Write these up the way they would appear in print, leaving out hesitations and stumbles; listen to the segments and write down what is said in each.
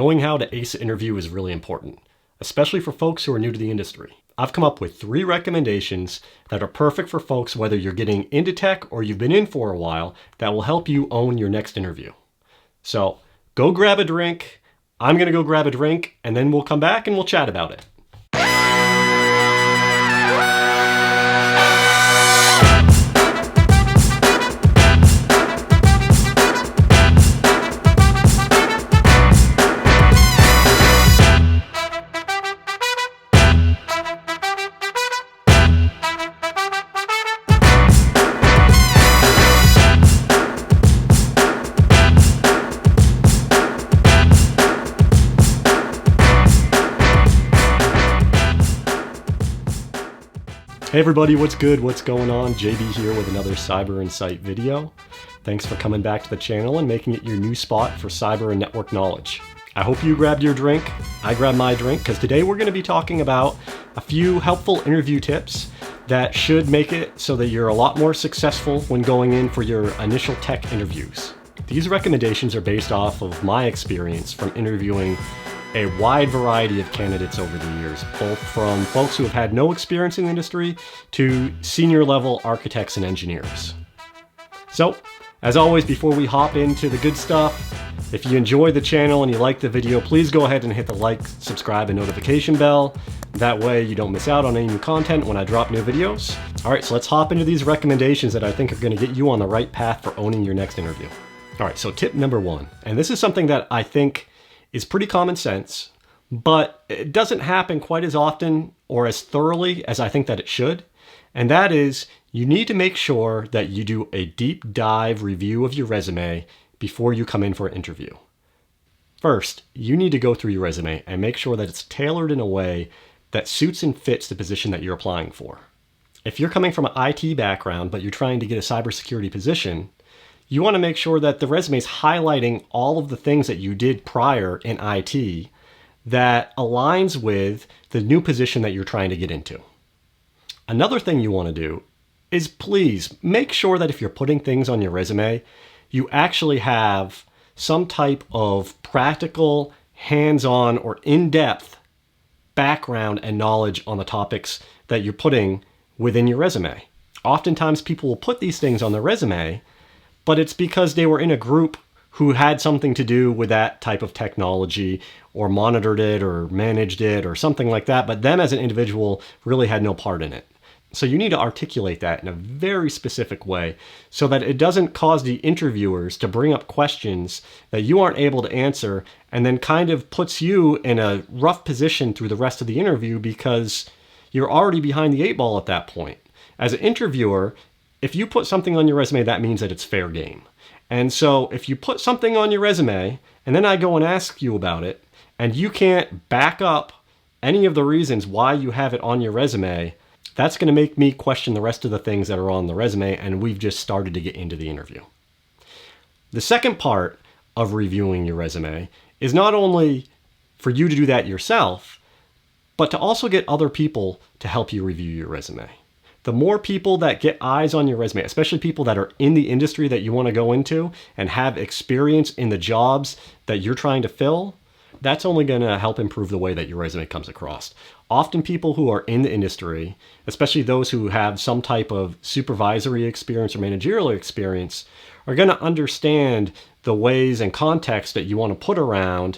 Knowing how to ace an interview is really important, especially for folks who are new to the industry. I've come up with 3 recommendations that are perfect for folks whether you're getting into tech or you've been in for a while that will help you own your next interview. So go grab a drink. I'm going to go grab a drink and then we'll come back and we'll chat about it. Hey everybody, what's good? What's going on? JB here with another CyberInsight video. Thanks for coming back to the channel and making it your new spot for cyber and network knowledge. I hope you grabbed your drink. I grabbed my drink because today we're going to be talking about a few helpful interview tips that should make it so that you're a lot more successful when going in for your initial tech interviews. These recommendations are based off of my experience from interviewing a wide variety of candidates over the years, both from folks who have had no experience in the industry to senior level architects and engineers. So, as always, before we hop into the good stuff, if you enjoy the channel and you like the video, please go ahead and hit the like, subscribe, and notification bell. That way you don't miss out on any new content when I drop new videos. All right, so let's hop into these recommendations that I think are gonna get you on the right path for owning your next interview. All right, so tip number 1, and this is something that I think is pretty common sense, but it doesn't happen quite as often or as thoroughly as I think that it should. And that is, you need to make sure that you do a deep dive review of your resume before you come in for an interview. First, you need to go through your resume and make sure that it's tailored in a way that suits and fits the position that you're applying for. If you're coming from an IT background, but you're trying to get a cybersecurity position, you want to make sure that the resume is highlighting all of the things that you did prior in IT that aligns with the new position that you're trying to get into. Another thing you want to do is please make sure that if you're putting things on your resume, you actually have some type of practical, hands-on, or in-depth background and knowledge on the topics that you're putting within your resume. Oftentimes people will put these things on their resume, but it's because they were in a group who had something to do with that type of technology or monitored it or managed it or something like that, but them as an individual really had no part in it. So you need to articulate that in a very specific way so that it doesn't cause the interviewers to bring up questions that you aren't able to answer and then kind of puts you in a rough position through the rest of the interview because you're already behind the 8 ball at that point. As an interviewer, if you put something on your resume, that means that it's fair game. And so if you put something on your resume and then I go and ask you about it and you can't back up any of the reasons why you have it on your resume, that's going to make me question the rest of the things that are on the resume, and we've just started to get into the interview. The second part of reviewing your resume is not only for you to do that yourself, but to also get other people to help you review your resume. The more people that get eyes on your resume, especially people that are in the industry that you want to go into and have experience in the jobs that you're trying to fill, that's only going to help improve the way that your resume comes across. Often people who are in the industry, especially those who have some type of supervisory experience or managerial experience, are going to understand the ways and context that you want to put around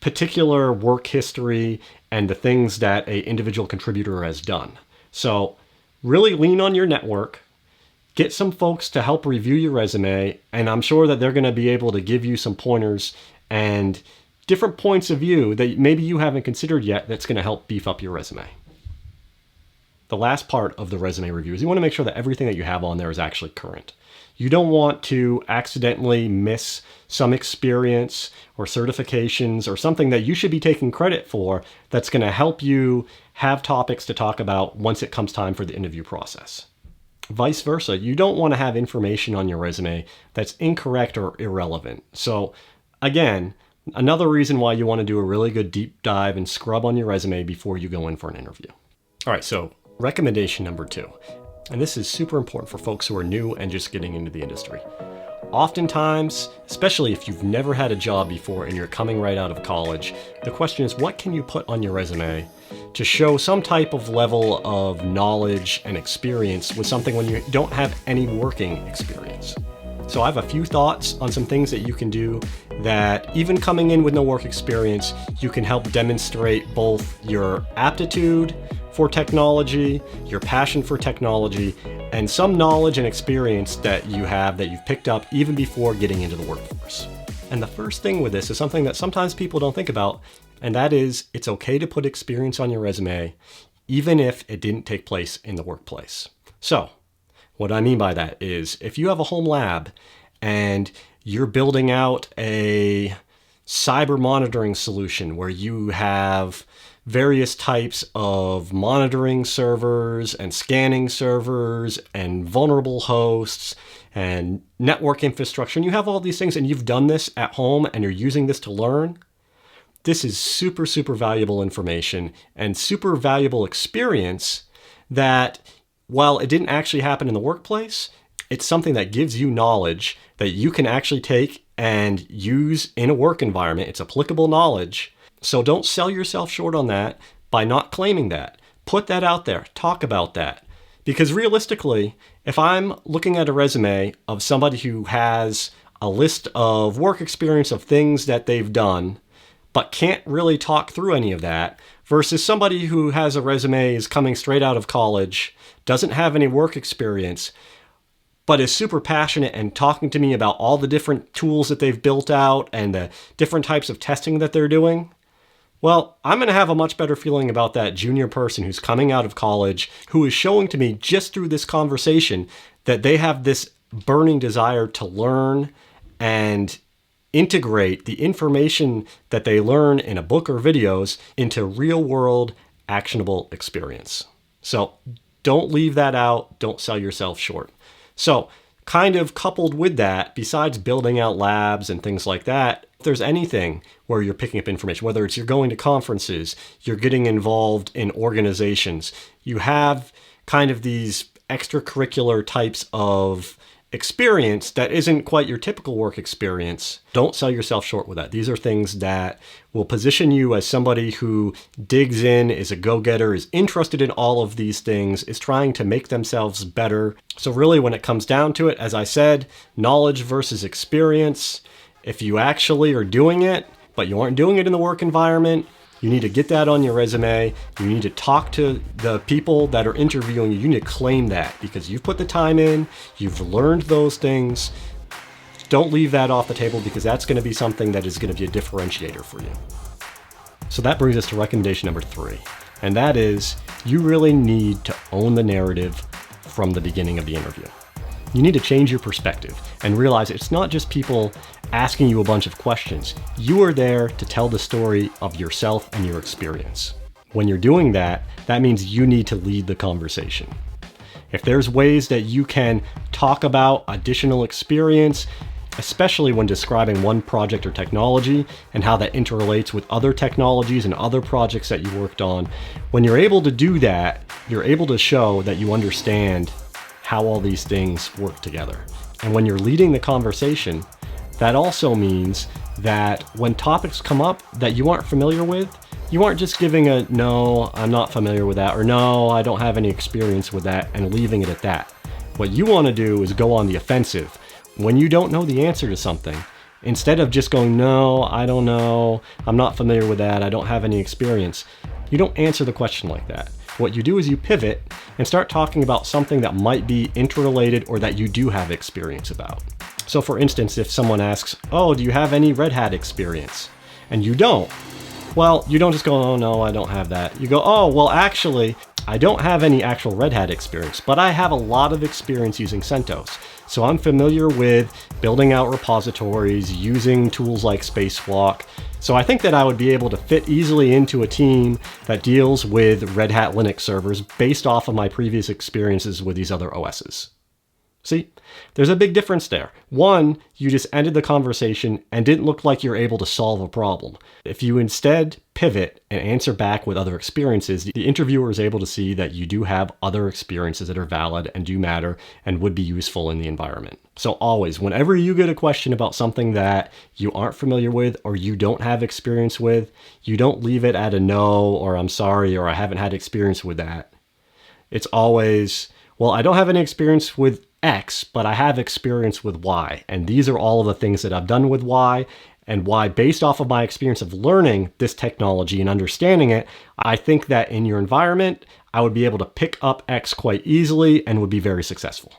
particular work history and the things that an individual contributor has done. So really lean on your network, get some folks to help review your resume, and I'm sure that they're going to be able to give you some pointers and different points of view that maybe you haven't considered yet that's going to help beef up your resume. The last part of the resume review is you want to make sure that everything that you have on there is actually current. You don't want to accidentally miss some experience or certifications or something that you should be taking credit for that's going to help you have topics to talk about once it comes time for the interview process. Vice versa, you don't want to have information on your resume that's incorrect or irrelevant. So again, another reason why you want to do a really good deep dive and scrub on your resume before you go in for an interview. All right, so recommendation number 2, and this is super important for folks who are new and just getting into the industry. Oftentimes, especially if you've never had a job before and you're coming right out of college, the question is, what can you put on your resume to show some type of level of knowledge and experience with something when you don't have any working experience? So I have a few thoughts on some things that you can do that, even coming in with no work experience, you can help demonstrate both your aptitude for technology, your passion for technology, and some knowledge and experience that you have that you've picked up even before getting into the workforce. And the first thing with this is something that sometimes people don't think about, and that is it's okay to put experience on your resume even if it didn't take place in the workplace. So what I mean by that is if you have a home lab and you're building out a cyber monitoring solution where you have various types of monitoring servers and scanning servers and vulnerable hosts and network infrastructure, and you have all these things and you've done this at home and you're using this to learn, this is super, super valuable information and super valuable experience that, while it didn't actually happen in the workplace, it's something that gives you knowledge that you can actually take and use in a work environment. It's applicable knowledge. So don't sell yourself short on that by not claiming that. Put that out there. Talk about that. Because realistically, if I'm looking at a resume of somebody who has a list of work experience of things that they've done, but can't really talk through any of that, versus somebody who has a resume, is coming straight out of college, doesn't have any work experience, but is super passionate and talking to me about all the different tools that they've built out and the different types of testing that they're doing, well, I'm going to have a much better feeling about that junior person who's coming out of college, who is showing to me just through this conversation that they have this burning desire to learn and integrate the information that they learn in a book or videos into real world actionable experience. So don't leave that out. Don't sell yourself short. So kind of coupled with that, besides building out labs and things like that, if there's anything where you're picking up information, whether it's you're going to conferences, you're getting involved in organizations, you have kind of these extracurricular types of experience that isn't quite your typical work experience, don't sell yourself short with that. These are things that will position you as somebody who digs in, is a go-getter, is interested in all of these things, is trying to make themselves better. So really, when it comes down to it, as I said, knowledge versus experience. If you actually are doing it, but you aren't doing it in the work environment, you need to get that on your resume. You need to talk to the people that are interviewing you. You need to claim that because you've put the time in, you've learned those things. Don't leave that off the table because that's going to be something that is going to be a differentiator for you. So that brings us to recommendation number 3. And that is, you really need to own the narrative from the beginning of the interview. You need to change your perspective and realize it's not just people asking you a bunch of questions. You are there to tell the story of yourself and your experience. When you're doing that, that means you need to lead the conversation. If there's ways that you can talk about additional experience, especially when describing one project or technology and how that interrelates with other technologies and other projects that you worked on, when you're able to do that, you're able to show that you understand how all these things work together. And when you're leading the conversation, that also means that when topics come up that you aren't familiar with, you aren't just giving a, no, I'm not familiar with that, or no, I don't have any experience with that, and leaving it at that. What you want to do is go on the offensive. When you don't know the answer to something, instead of just going, no, I don't know, I'm not familiar with that, I don't have any experience, you don't answer the question like that. What you do is you pivot and start talking about something that might be interrelated or that you do have experience about. So for instance, if someone asks, oh, do you have any Red Hat experience? And you don't. Well, you don't just go, oh no, I don't have that. You go, oh, well actually, I don't have any actual Red Hat experience, but I have a lot of experience using CentOS. So I'm familiar with building out repositories, using tools like Spacewalk. So I think that I would be able to fit easily into a team that deals with Red Hat Linux servers based off of my previous experiences with these other OSs. See, there's a big difference there. One, you just ended the conversation and didn't look like you're able to solve a problem. If you instead pivot and answer back with other experiences, the interviewer is able to see that you do have other experiences that are valid and do matter and would be useful in the environment. So always, whenever you get a question about something that you aren't familiar with or you don't have experience with, you don't leave it at a no or I'm sorry or I haven't had experience with that. It's always, well, I don't have any experience with X, but I have experience with Y. And these are all of the things that I've done with Y, and why, based off of my experience of learning this technology and understanding it, I think that in your environment, I would be able to pick up X quite easily and would be very successful.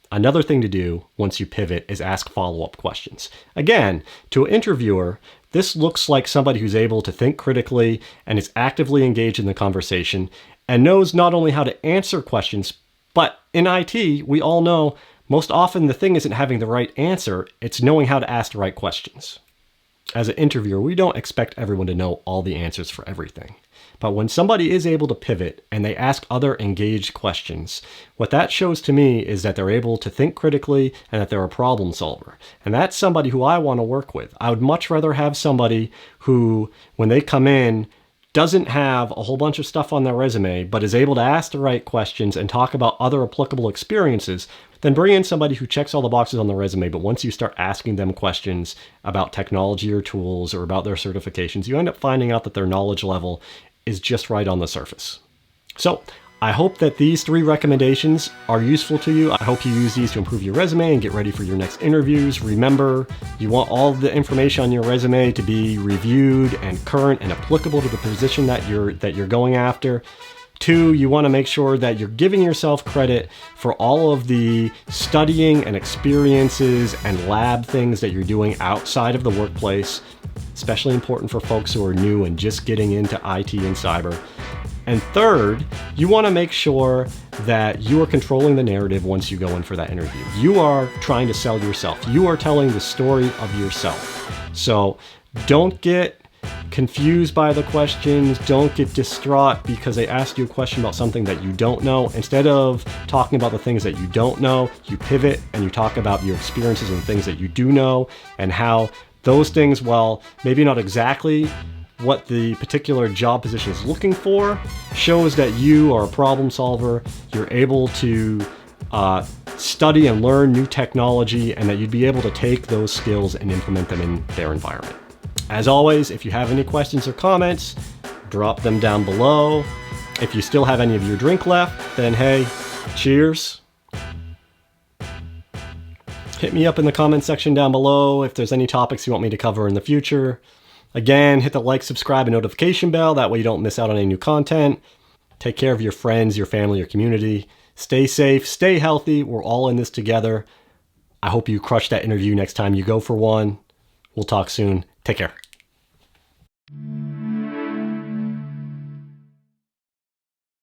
Another thing to do once you pivot is ask follow-up questions. Again, to an interviewer, this looks like somebody who's able to think critically and is actively engaged in the conversation and knows not only how to answer questions, but in IT, we all know most often the thing isn't having the right answer, it's knowing how to ask the right questions. As an interviewer, we don't expect everyone to know all the answers for everything. But when somebody is able to pivot and they ask other engaged questions, what that shows to me is that they're able to think critically and that they're a problem solver. And that's somebody who I want to work with. I would much rather have somebody who, when they come in, doesn't have a whole bunch of stuff on their resume, but is able to ask the right questions and talk about other applicable experiences, then bring in somebody who checks all the boxes on the resume, but once you start asking them questions about technology or tools or about their certifications, you end up finding out that their knowledge level is just right on the surface. So I hope that these 3 recommendations are useful to you. I hope you use these to improve your resume and get ready for your next interviews. Remember, you want all the information on your resume to be reviewed and current and applicable to the position that you're going after. 2, you want to make sure that you're giving yourself credit for all of the studying and experiences and lab things that you're doing outside of the workplace, especially important for folks who are new and just getting into IT and cyber. And 3rd, you want to make sure that you are controlling the narrative once you go in for that interview. You are trying to sell yourself. You are telling the story of yourself. So don't get confused by the questions. Don't get distraught because they asked you a question about something that you don't know. Instead of talking about the things that you don't know, you pivot and you talk about your experiences and things that you do know and how those things, while maybe not exactly what the particular job position is looking for, shows that you are a problem solver, you're able to study and learn new technology, and that you'd be able to take those skills and implement them in their environment. As always, if you have any questions or comments, drop them down below. If you still have any of your drink left, then hey, cheers. Hit me up in the comment section down below if there's any topics you want me to cover in the future. Again, hit the like, subscribe, and notification bell. That way you don't miss out on any new content. Take care of your friends, your family, your community. Stay safe, stay healthy. We're all in this together. I hope you crush that interview next time you go for one. We'll talk soon. Take care.